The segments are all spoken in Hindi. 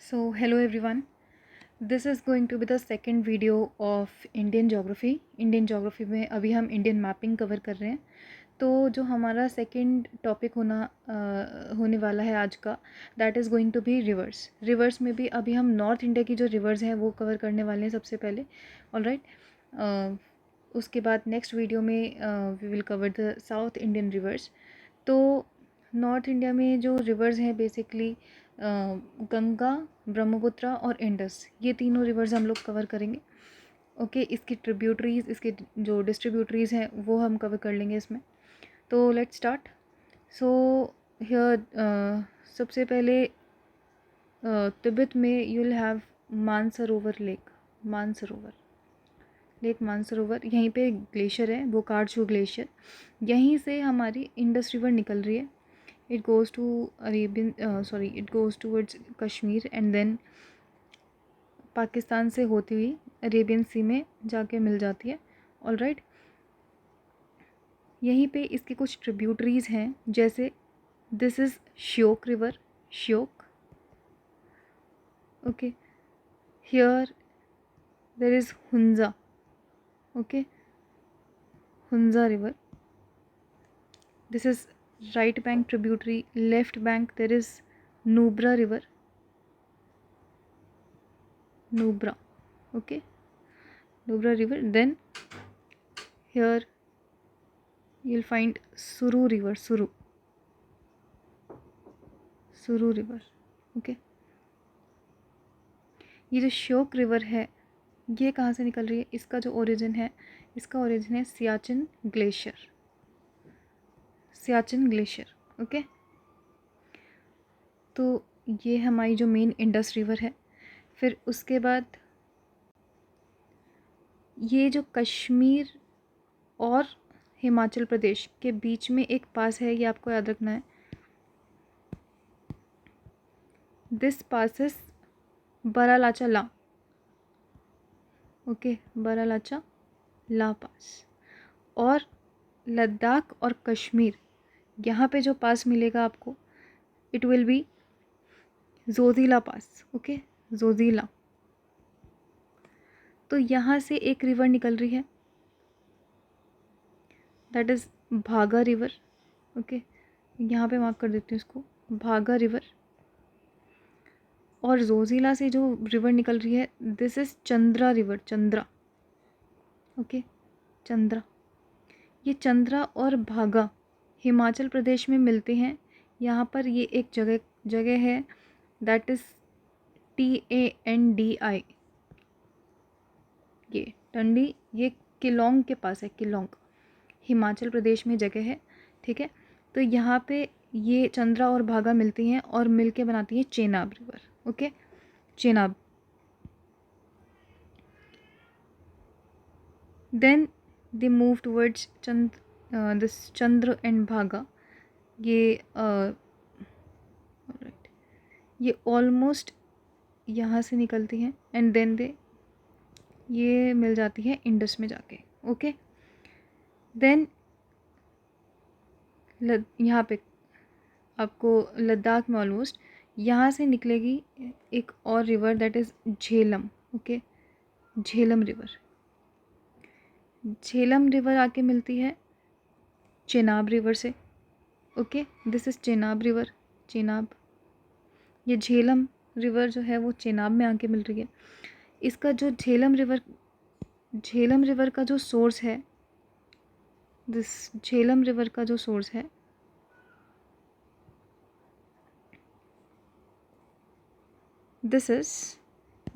So, hello everyone. This is going to be the second video of Indian Geography. Indian Geography में अभी हम इंडियन मैपिंग कवर कर रहे हैं. तो जो हमारा सेकंड टॉपिक होने वाला है आज का, that is going to be rivers. Rivers में भी अभी हम नॉर्थ इंडिया की जो रिवर्स हैं वो कवर करने वाले हैं सबसे पहले. ऑलराइट. उसके बाद नेक्स्ट वीडियो में we will cover the South Indian rivers. तो नॉर्थ इंडिया में जो रिवर्स हैं बेसिकली गंगा, ब्रह्मपुत्र और इंडस, ये तीनों रिवर्स हम लोग कवर करेंगे. ओके, इसकी ट्रिब्यूटरीज़, इसके जो डिस्ट्रीब्यूटरीज़ हैं वो हम कवर कर लेंगे इसमें. तो लेट्स स्टार्ट. सो हियर सबसे पहले तिब्बत में you will have Mansarovar lake. Mansarovar यहीं पे ग्लेशियर है, बोकार्चू ग्लेशियर. यहीं से हमारी इंडस रिवर निकल रही है. it goes to it goes towards Kashmir and then Pakistan से होती हुई अरेबियन सी में जाके मिल जाती है. ऑलराइट. यहीं पे इसकी कुछ ट्रिब्यूटरीज़ हैं, जैसे this is Shyok river. Shyok. Okay. Here there is Hunza. Okay. Hunza river. This is right bank tributary. Left bank there is Nubra river. Nubra. Okay. Nubra river. Then here you'll find Suru river. Suru river. Okay. ये जो श्योक रिवर है ये कहाँ से निकल रही है? इसका जो ओरिजिन है, इसका ओरिजिन है Siachen glacier. Siachen glacier. Okay. तो ये हमारी जो मेन इंडस रिवर है. फिर उसके बाद ये जो कश्मीर और हिमाचल प्रदेश के बीच में एक पास है, ये आपको याद रखना है. This pass is Baralacha La. Okay. Baralacha La pass. और लद्दाख और कश्मीर, यहाँ पे जो पास मिलेगा आपको, it will be Zoji La pass. Okay. Zoji La. तो यहाँ से एक रिवर निकल रही है, दैट इज़ भागा रिवर. ओके. यहाँ पे मार्क कर देती हूँ इसको, भागा रिवर. और जोजिला से जो रिवर निकल रही है, this is Chandra river. Chandra. Okay. Chandra. ये चंद्रा और भागा हिमाचल प्रदेश में मिलते हैं. यहाँ पर ये एक जगह है, दैट इज़ TANDI. ये टंडी, ये किलोंग के पास है. किलोंग हिमाचल प्रदेश में जगह है. ठीक है. तो यहाँ पे ये चंद्रा और भागा मिलती हैं और मिलके बनाती है Chenab river. Okay. Chenab. Then they move towards this Chandra and Bhaga. ये ये ऑलमोस्ट यहाँ से निकलती हैं एंड देन ये मिल जाती है इंडस में जाके. ओके. देन यहाँ पे आपको लद्दाख में ऑलमोस्ट यहाँ से निकलेगी एक और river, that is Jhelum. Okay. Jhelum river. Jhelum river आके मिलती है चेनाब रिवर से. Okay. This is Chenab river. Chenab. ये झेलम रिवर जो है वो चेनाब में आके मिल रही है. इसका जो झेलम रिवर का जो सोर्स है, दिस झेलम रिवर का जो सोर्स है, this is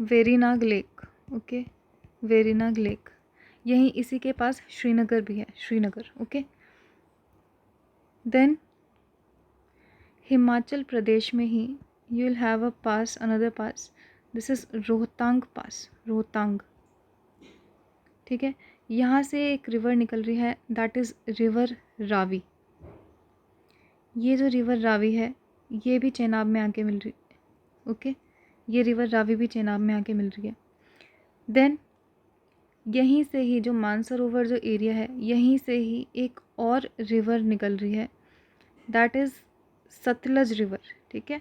Verinag lake. Okay. Verinag lake. यहीं इसी के पास श्रीनगर भी है. श्रीनगर. ओके. देन हिमाचल प्रदेश में ही you will have a pass, another pass. This is Rohtang pass. Rohtang. ठीक है. यहाँ से एक रिवर निकल रही है, दैट इज़ रिवर रावी. ये जो रिवर रावी है ये भी चेनाब में आके मिल रही है. ओके. ये रिवर रावी भी चेनाब में आके मिल रही है. देन यहीं से ही जो मानसरोवर जो एरिया है, यहीं से ही एक और रिवर निकल रही है, दैट इज़ सतलज रिवर. ठीक है.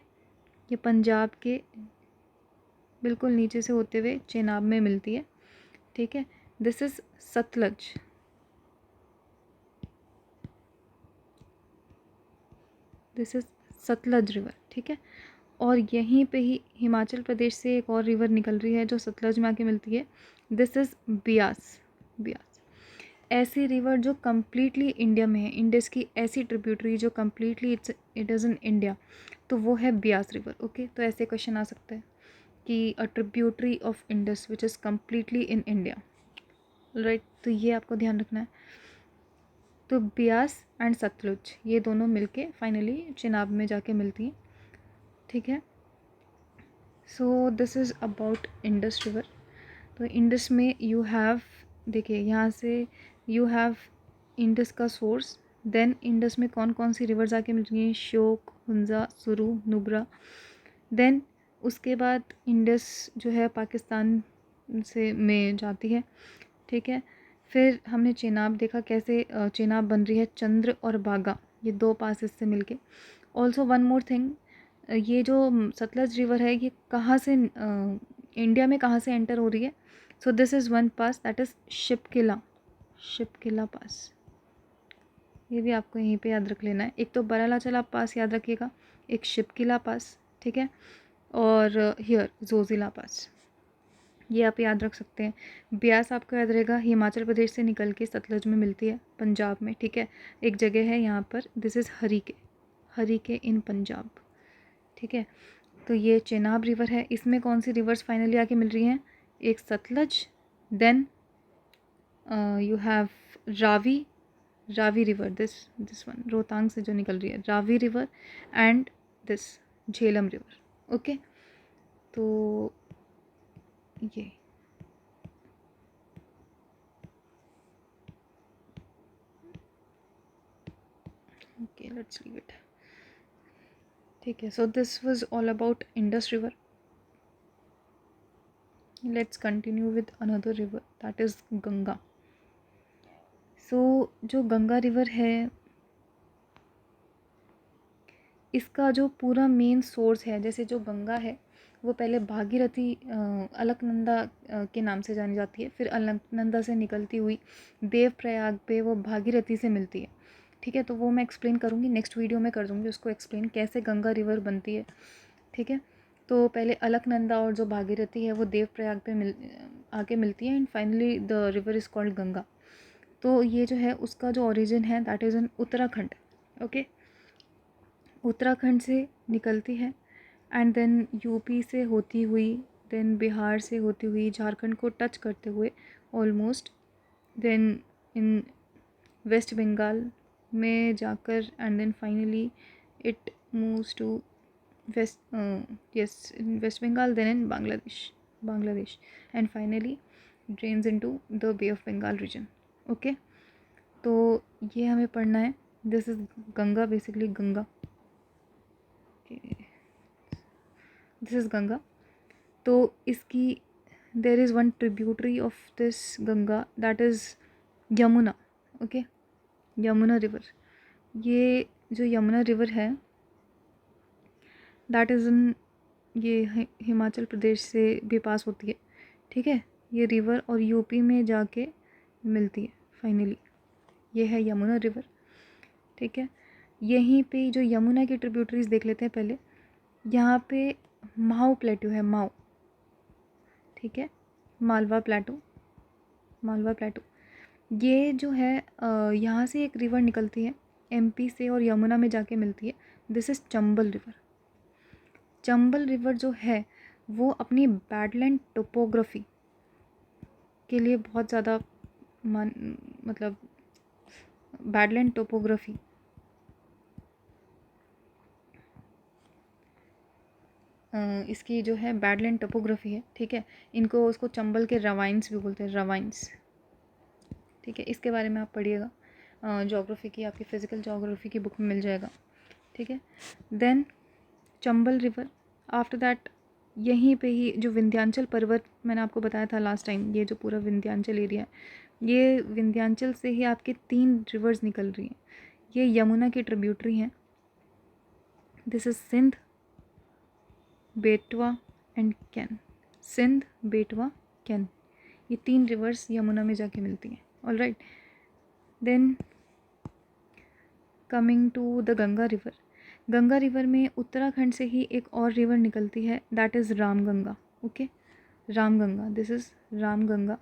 ये पंजाब के बिल्कुल नीचे से होते हुए चेनाब में मिलती है, ठीक है। This is Sutlej, this is Sutlej river, ठीक है। और यहीं पे ही हिमाचल प्रदेश से एक और रिवर निकल रही है जो सतलज में आके मिलती है, दिस इज़ ब्यास, ब्यास। ऐसी रिवर जो कम्प्लीटली इंडिया में है, इंडस की ऐसी ट्रिब्यूटरी जो completely it is in India, तो वो है ब्यास रिवर, ओके। तो ऐसे क्वेश्चन आ सकते हैं कि a tributary of Indus which is completely in India, right. तो ये आपको ध्यान रखना है। तो ब्यास एंड सतलुज ये दोनों मिलके फाइनली चिनाब में जाके मिलती हैं, ठीक है। So this is about Indus river. तो इंडस में यू हैव, देखिए यहाँ से यू हैव इंडस का सोर्स, देन इंडस में कौन कौन सी रिवर्स आके मिल रही हैं, श्योक, हुंजा, सुरु, नुब्रा। देन उसके बाद इंडस जो है पाकिस्तान से में जाती है, ठीक है। फिर हमने चेनाब देखा कैसे चेनाब बन रही है, चंद्र और बागा ये दो पास से मिलके। ऑल्सो वन मोर थिंग, ये जो सतलज रिवर है ये कहाँ से इंडिया में कहाँ से एंटर हो रही है। So this is one pass that is Shipkila, Shipkila pass. ये भी आपको यहीं पे याद रख लेना है। एक तो बरालाचला पास याद रखिएगा, एक शिपकिला पास, ठीक है, और हियर जोजिला पास, ये आप याद रख सकते हैं। ब्यास आपको याद रहेगा हिमाचल प्रदेश से निकल के सतलज में मिलती है पंजाब में, ठीक है। एक जगह है यहाँ पर, दिस इज़ हरीके, हरीके इन पंजाब, ठीक है। तो ये चेनाब रिवर है, इसमें कौन सी रिवर्स फाइनली आके मिल रही हैं, एक Satluj, then you have Ravi, Ravi river, this one Rohtang से जो निकल रही है Ravi river, and this Jhelum river, okay. तो ये ओके, लेट्स लीव इट, ठीक है। So this was all about Indus river. Let's continue with another river that is Ganga. So जो गंगा रिवर है इसका जो पूरा मेन सोर्स है, जैसे जो गंगा है वो पहले भागीरथी अलकनंदा के नाम से जानी जाती है, फिर अलकनंदा से निकलती हुई देवप्रयाग पे वो भागीरथी से मिलती है, ठीक है। तो वो मैं एक्सप्लेन करूँगी नेक्स्ट वीडियो में, कर दूँगी उसको एक्सप्लेन कैसे गंगा रिवर बनती है, ठीक है। तो पहले अलकनंदा और जो भागीरथी है वो देवप्रयाग पे आके मिलती है, and finally the river is called Ganga. तो ये जो है उसका जो ओरिजिन है that is in Uttarakhand, okay. Uttarakhand से निकलती है एंड देन यूपी से होती हुई, देन बिहार से होती हुई झारखंड को टच करते हुए almost, then in West Bengal में जाकर and then finally it moves to west, yes, in West Bengal, then in Bangladesh, and finally drains into the Bay of Bengal region, okay। तो ये हमें पढ़ना है, this is Ganga, basically Ganga, this is Ganga. तो इसकी there is one tributary of this Ganga that is Yamuna, okay, Yamuna river. ये जो यमुना रिवर है दैट इज़ इन, ये हिमाचल प्रदेश से भी पास होती है, ठीक है। ये रिवर और यूपी में जाके मिलती है फाइनली, ये है यमुना रिवर, ठीक है। यहीं पे जो यमुना की ट्रिब्यूटरीज देख लेते हैं पहले। यहाँ पे माओ प्लेटू है, माओ, ठीक है, मालवा प्लेटू, मालवा प्लेटू। ये जो है यहाँ से एक रिवर निकलती है एमपी से और यमुना में जाके मिलती है, this is Chambal river. Chambal river जो है वो अपनी बैडलैंड टोपोग्राफी के लिए बहुत ज़्यादा मतलब बैडलैंड टोपोग्राफी, इसकी जो है बैडलैंड टोपोग्राफी है, ठीक है। इनको उसको चंबल के रवाइंस भी बोलते हैं, रवाइंस, ठीक है। इसके बारे में आप पढ़िएगा ज्योग्राफी की, आपकी फ़िज़िकल ज्योग्राफी की बुक में मिल जाएगा, ठीक है। Then Chambal river, after that यहीं पे ही जो विंध्याचल पर्वत मैंने आपको बताया था लास्ट टाइम, ये जो पूरा विंध्याचल एरिया है, ये विंध्याचल से ही आपके 3 रिवर्स निकल रही हैं। ये यमुना की ट्रिब्यूटरी हैं, this is Sindh, Betwa and Ken, Sindh, Betwa, Ken, ये 3 रिवर्स यमुना में जाके मिलती हैं। Alright, then coming to the Ganga river. Ganga river में उत्तराखंड से ही एक और रिवर निकलती है, that is Ramganga. Okay, Ramganga, this is Ramganga.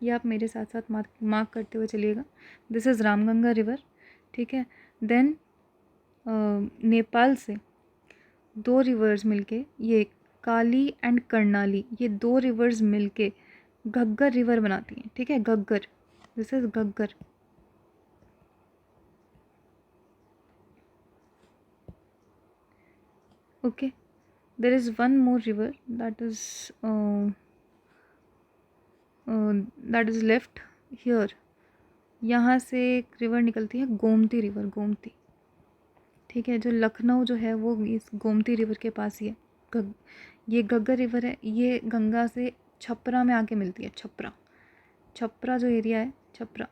ये आप मेरे साथ साथ मार्क करते हुए चलिएगा, दिस इज़ रामगंगा रिवर। ठीक है, देन नेपाल से 2 रिवर्स मिलके, ये काली एंड कर्णाली, ये 2 रिवर्स मिलके घग्गर रिवर बनाती हैं। ठीक है, Ghaggar, this is Ghaggar. Okay, there is one more river that is left here. यहाँ से एक रिवर निकलती है, गोमती रिवर, गोमती। ठीक है, जो लखनऊ जो है वो इस गोमती रिवर के पास ही है। ये घग्गर रिवर है, ये गंगा से छपरा में आके मिलती है। छपरा, छपरा जो एरिया है, छपरा,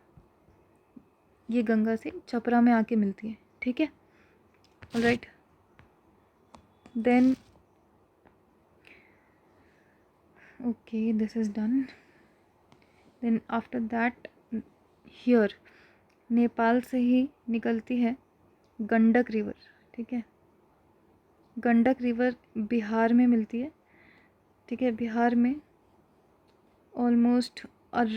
ये गंगा से छपरा में आके मिलती है। ठीक है, alright, then okay, this is done. Then after that here Nepal से ही निकलती है गंडक रिवर। ठीक है, गंडक रिवर बिहार में मिलती है। ठीक है, बिहार में ऑलमोस्ट, और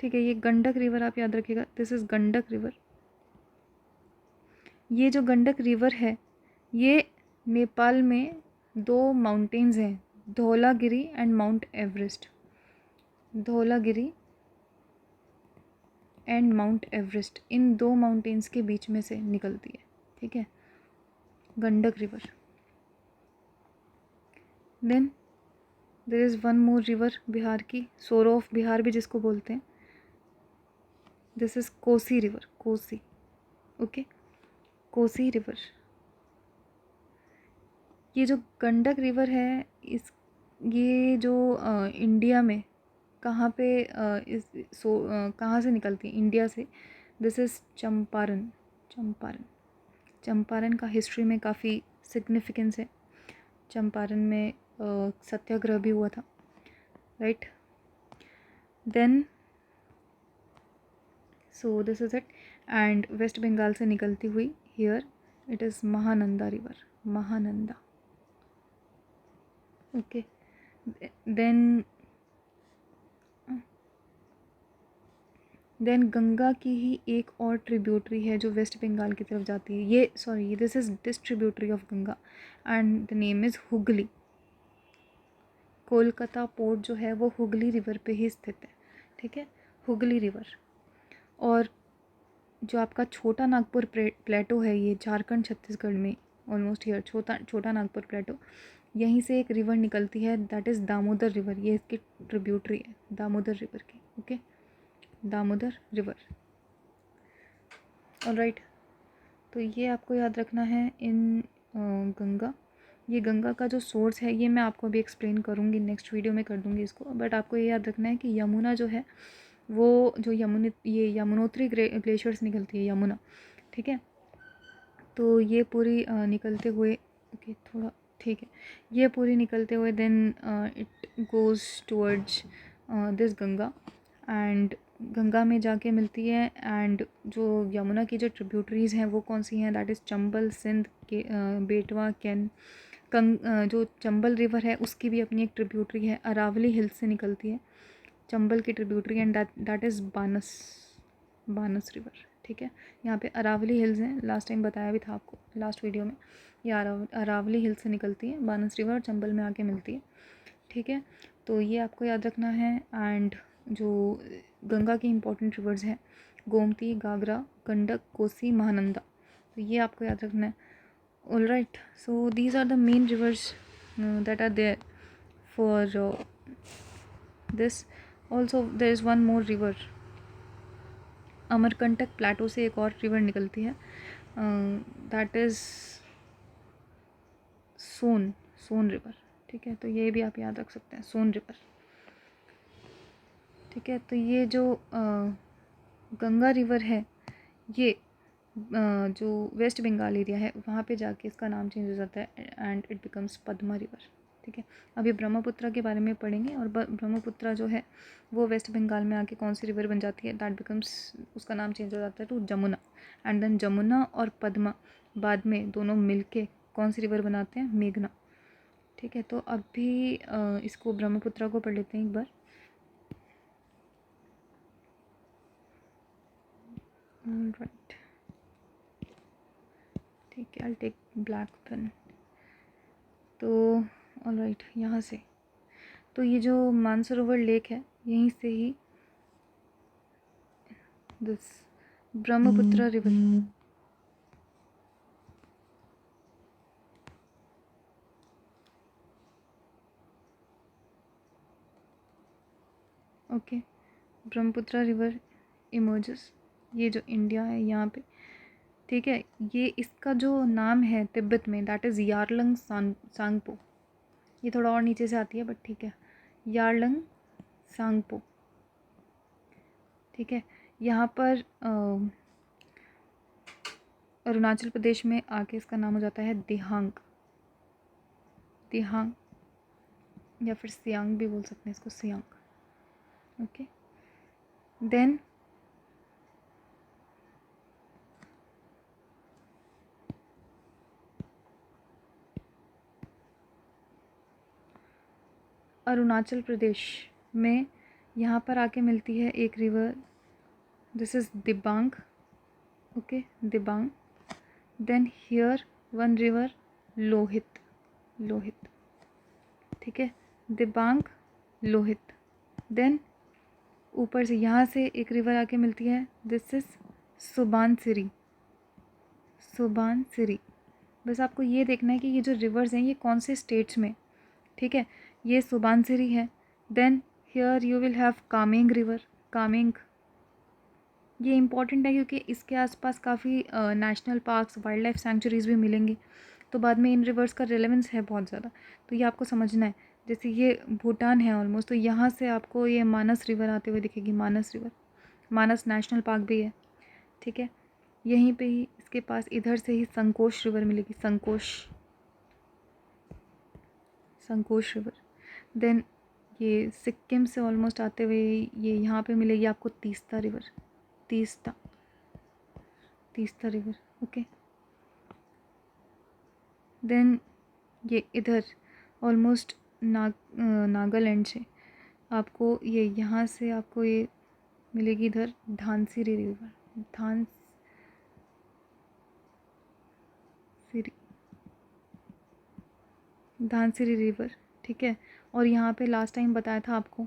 ठीक है, ये गंडक रिवर आप याद रखिएगा, दिस इज़ गंडक रिवर। ये जो गंडक रिवर है, ये नेपाल में 2 माउंटेन्स हैं, Dhaulagiri and Mount Everest. Dhaulagiri and Mount Everest, इन 2 माउंटेन्स के बीच में से निकलती है। ठीक है, Gandak river. Then there is one more river Bihar की, सोरो ऑफ बिहार भी जिसको बोलते हैं, this is Kosi river, Kosi. Okay, Kosi river. ये जो गंडक रिवर है, ये जो इंडिया में कहाँ पे कहाँ से निकलती है, इंडिया से, दिस इज़ चंपारण। चंपारण, चंपारण का हिस्ट्री में काफ़ी सिग्निफिकेंस है। चंपारण में सत्याग्रह भी हुआ था, right. Then so this is it. And West Bengal से निकलती हुई here, it is Mahananda river, Mahananda. Okay, then Ganga की ही एक और ट्रिब्यूटरी है जो वेस्ट बंगाल की तरफ जाती है। ये sorry, this is distributary of Ganga and the name is Hooghly. Kolkata port जो है वो हुगली रिवर पे ही स्थित है। ठीक है, हुगली रिवर। और जो आपका छोटा नागपुर प्लेटो है, ये झारखंड छत्तीसगढ़ में ऑलमोस्ट हियर, छोटा नागपुर प्लेटो, यहीं से एक रिवर निकलती है, दैट इज़ दामोदर रिवर। ये इसकी ट्रिब्यूटरी है, दामोदर रिवर की। Okay, Damodar river. ऑलराइट, तो ये आपको याद रखना है इन गंगा। ये गंगा का जो सोर्स है, ये मैं आपको अभी एक्सप्लेन करूँगी, नेक्स्ट वीडियो में कर दूँगी इसको। बट आपको ये याद रखना है कि यमुना जो है वो जो ये यमुनोत्री ग्लेशियर से निकलती है, यमुना। ठीक है, तो ये पूरी निकलते हुए, ओके थोड़ा, ठीक है, ये पूरी निकलते हुए then it goes towards this Ganga, and Ganga में जाके मिलती है। एंड जो यमुना की जो ट्रिब्यूटरीज़ हैं वो कौन सी हैं, दैट इज़ चंबल, सिंध के, बेटवा, कैन। जो चंबल रिवर है उसकी भी अपनी एक ट्रिब्यूटरी है, अरावली हिल्स से निकलती है चंबल की tributary, and that is बानस, बानस river. ठीक है, यहाँ पे अरावली हिल्स हैं, लास्ट टाइम बताया भी था आपको लास्ट वीडियो में। ये अरावली हिल्स से निकलती है बानस रिवर और चंबल में आके मिलती है। ठीक है, तो ये आपको याद रखना है। एंड जो गंगा की इम्पोर्टेंट रिवर्स हैं, गोमती, घाघरा, गंडक, कोसी, महानंदा, तो ये आपको याद रखना है। All right, so these are the main rivers that are there for this. Also there is one more river, Amarkantak plateau से एक और रिवर निकलती है, दैट इज़ सोन रिवर। ठीक है, तो ये भी आप याद रख सकते हैं, सोन रिवर। ठीक है, तो ये जो गंगा रिवर है, ये जो वेस्ट बंगाल एरिया है वहाँ पे जाके इसका नाम चेंज हो जाता है and it becomes Padma river. ठीक है, अभी ब्रह्मपुत्रा के बारे में पढ़ेंगे। और ब्रह्मपुत्रा जो है वो वेस्ट बंगाल में आके कौन सी रिवर बन जाती है, दैट बिकम्स, उसका नाम चेंज हो जाता है to Jamuna. And then Jamuna और पद्मा बाद में दोनों मिलके कौन सी रिवर बनाते हैं, मेघना। ठीक है, तो अभी इसको ब्रह्मपुत्रा को पढ़ लेते हैं एक बार। राइट, ठीक है, आई टेक ब्लैक पेन। तो ऑलराइट, यहाँ से तो ये जो मानसरोवर लेक है यहीं से ही this Brahmaputra river. Okay, Brahmaputra river emerges, ये जो इंडिया है यहाँ पे। ठीक है, ये इसका जो नाम है तिब्बत में दैट इज़ यारलंग सांगपो। ये थोड़ा और नीचे से आती है बट ठीक है, यारलंग सांगपो। ठीक है, यहाँ पर अरुणाचल प्रदेश में आके इसका नाम हो जाता है दिहांग। दिहांग या फिर सियांग भी बोल सकते हैं इसको, सियांग। ओके, देन अरुणाचल प्रदेश में यहाँ पर आके मिलती है एक river, this is Dibang. Okay, Dibang. Then here one river Lohit, Lohit. ठीक है, दिबांग, लोहित। देन ऊपर से यहाँ से एक रिवर आके मिलती है, दिस इज़ सुबानसिरी, सुबानसिरी। बस आपको ये देखना है कि ये जो रिवर्स हैं ये कौन से स्टेट्स में। ठीक है, ये सुबानसिरी है। Then here you will have Kameng river, Kameng. ये इम्पॉर्टेंट है क्योंकि इसके आसपास काफ़ी national parks, wildlife sanctuaries भी मिलेंगी, तो बाद में इन रिवर्स का रेलेवेंस है बहुत ज़्यादा, तो ये आपको समझना है। जैसे ये भूटान है ऑलमोस्ट, तो यहाँ से आपको ये मानस रिवर आते हुए दिखेगी, मानस रिवर। मानस नेशनल पार्क भी है। ठीक है, यहीं पे ही इसके पास इधर से ही संकोश रिवर मिलेगी, संकोश, संकोश रिवर। देन ये सिक्किम से ऑलमोस्ट आते हुए ये यहाँ पे मिलेगी आपको Teesta river, Teesta, Teesta river. Okay, then ये इधर ऑलमोस्ट नागालैंड से आपको ये यहाँ से आपको ये मिलेगी इधर धानसिरी रिवर, धानसिरी, धानसिरी रिवर। ठीक है, और यहाँ पे लास्ट टाइम बताया था आपको,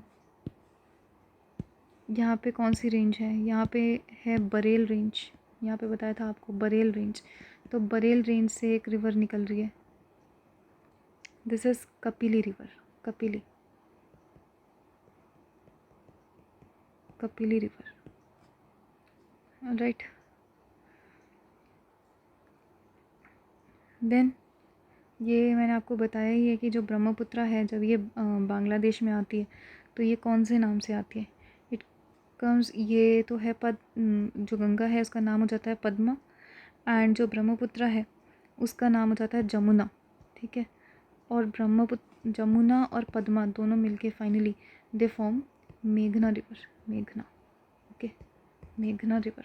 यहाँ पे कौन सी रेंज है, यहाँ पे है बरेल रेंज। यहाँ पे बताया था आपको बरेल रेंज, तो बरेल रेंज से एक रिवर निकल रही है, this is Kapili river, Kapili, Kapili river. Right, then ये मैंने आपको बताया ही है कि जो ब्रह्मपुत्रा है जब ये बांग्लादेश में आती है तो ये कौन से नाम से आती है, इट कम्स, ये तो है जो गंगा है उसका नाम हो जाता है पद्मा, एंड जो ब्रह्मपुत्रा है उसका नाम हो जाता है जमुना। ठीक है, और जमुना और पद्मा दोनों मिलके फाइनली दे फॉर्म मेघना रिवर, मेघना। ओके, मेघना river.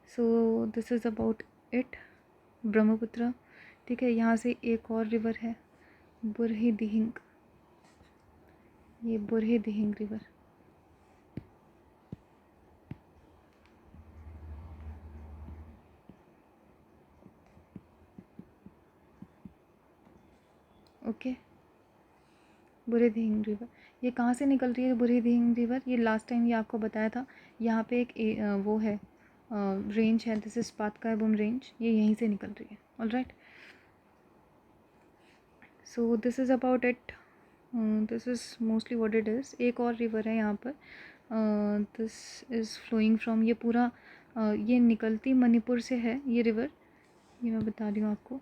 So this is about it, Brahmaputra. ठीक है, यहाँ से एक और रिवर है बुरही दिहिंग, ये बुरही Dihing river. Okay, बुरही Dihing river, ये कहाँ से निकल रही है बुरही दिहिंग रिवर, ये लास्ट टाइम ये आपको बताया था। यहाँ पे एक वो है रेंज है, दिस इज़ पातकाईबुम रेंज, ये यहीं से निकल रही है। Alright, so this is about it, this is mostly what it is. एक और रिवर है यहाँ पर, दिस इज़ फ्लोइंग फ्रॉम, ये पूरा ये निकलती मणिपुर से है ये रिवर, ये मैं बता रही हूँ आपको।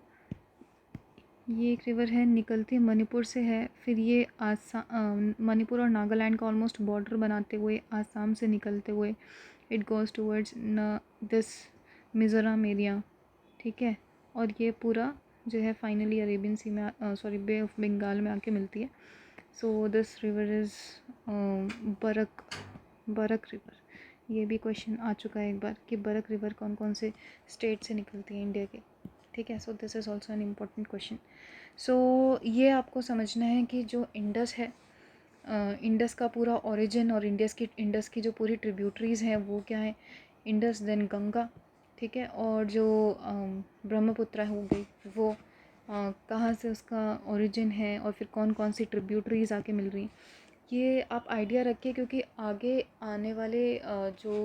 ये एक रिवर है, निकलती मणिपुर से है, फिर ये मणिपुर और नागालैंड का ऑलमोस्ट बॉर्डर बनाते हुए आसाम से निकलते हुए it goes towards this Mizoram area, ठीक है। और ये पूरा जो है फाइनली अरेबियन सी में बे ऑफ बंगाल में आके मिलती है। So this river is Barak Barak river. ये भी क्वेश्चन आ चुका है एक बार कि बरक रिवर कौन कौन से स्टेट से निकलती है इंडिया के, ठीक है। So this is also an important question. So ये आपको समझना है कि जो इंडस है, इंडस का पूरा ओरिजिन और इंडस की जो पूरी ट्रिब्यूटरीज़ हैं वो क्या है, इंडस देन गंगा, ठीक है। और जो ब्रह्मपुत्र हो गई वो कहाँ से उसका ओरिजिन है और फिर कौन कौन सी ट्रिब्यूटरीज़ आके मिल रही हैं, ये आप आइडिया रखिए। क्योंकि आगे आने वाले जो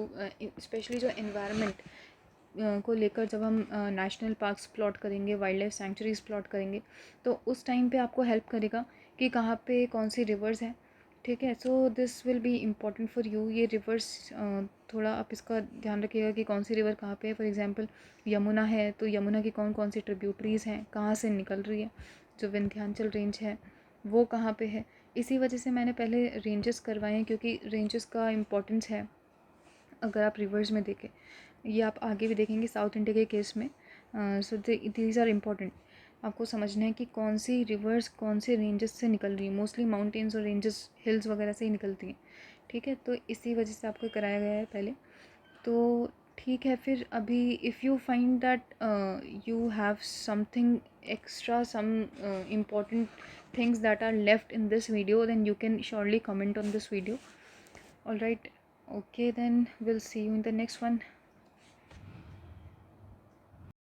स्पेशली जो एनवायरनमेंट को लेकर जब हम नेशनल पार्क्स प्लॉट करेंगे, वाइल्ड लाइफ सेंचुरीज़ प्लॉट करेंगे, तो उस टाइम पे आपको हेल्प करेगा कि कहाँ पे कौन सी रिवर्स हैं, ठीक है। So this will be important for you. ये रिवर्स थोड़ा आप इसका ध्यान रखिएगा कि कौन सी रिवर कहाँ पे है। फॉर एग्जांपल यमुना है तो यमुना की कौन कौन सी ट्रिब्यूटरीज़ हैं, कहाँ से निकल रही है। जो विंध्याचल रेंज है वो कहाँ पे है। इसी वजह से मैंने पहले रेंजेस करवाए हैं, क्योंकि रेंजेस का इम्पोर्टेंस है अगर आप रिवर्स में देखें। ये आप आगे भी देखेंगे साउथ इंडिया के केस में। So these are important. आपको समझना है कि कौन सी रिवर्स कौन से रेंजेस से निकल रही है। मोस्टली माउंटेन्स और रेंजेस हिल्स वगैरह से ही निकलती हैं, ठीक है। तो इसी वजह से आपको कराया गया है पहले। तो ठीक है, फिर अभी if you find that you have something extra, some important things that are left in this video, then you can surely comment on this video. All right, okay, then we'll see you in the next one.